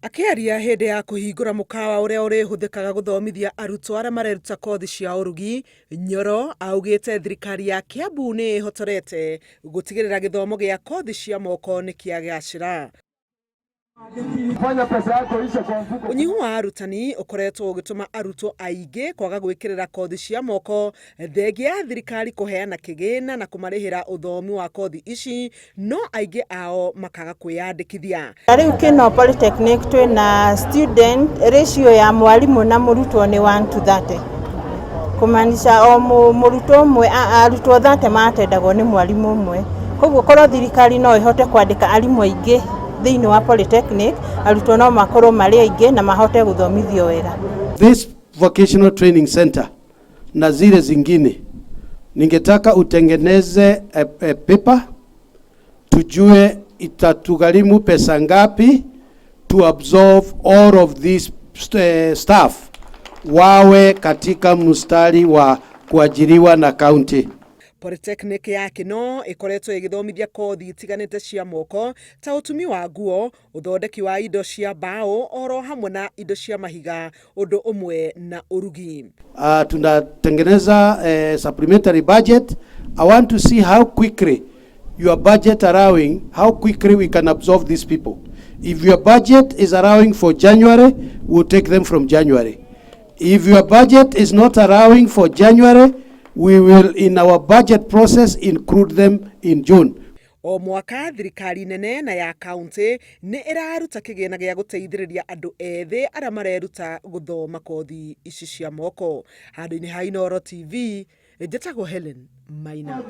Akiaria hindi ya kuhingura mukawa uria urihuthikaga guthomithia arutwo aria mareruta kothi cia urugi, Nyoro augite thirikari ya Kiambu ni ihotorete gutigirira githomo gia kothi cia moko ni kiagacira. Unyihu wa arutani ukoretwo ugituma arutwo aingi kwaga gwikirira kothi cia moko thegia thirikari kuheana kigina na kumarihira uthomi wa kothi ici, no aingi ao makaga kwiyandikithia. Riu Kino Polytechnic twina student ratio ya mwalimu na murutwo ni 1:30, kumanisha o murutwo umwe arutwo 30 matendagwo ni mwalimu umwe. Koguo korwo thirikari no ihote kwandika arimu aingi thiini wa Polytechnic, arutwo no makorwo mari aingi na mahote guthomithio wega. This vocational training center na zile zingine ningetaka utengeneze a paper tujue itatugharimu pesa ngapi to absorb all of these staff wawe katika mstari wa kuajiriwa na county. Polytechnic ya Kino ikoretwo igithomithia kothi itiganite cia moko ta utumi wa nguo, uthondeki wa indo cia mbao, oro hamwe na indo cia mahiga, undu umwe na urugi. Tunatengeneza supplementary budget. I want to see how quickly your budget allowing, how quickly we can absorb these people. If your budget is allowing for January, we'll take them from January. If your budget is not allowing for January, we will in our budget process include them in June. O mwaka thirikari nene na ya county ni iraruta kigina gia guteithiriria andu ethi aria mareruta guthoma kothi ici cia moko. Handu-ini ha Inooro TV, njĩtagwo Helen Maina.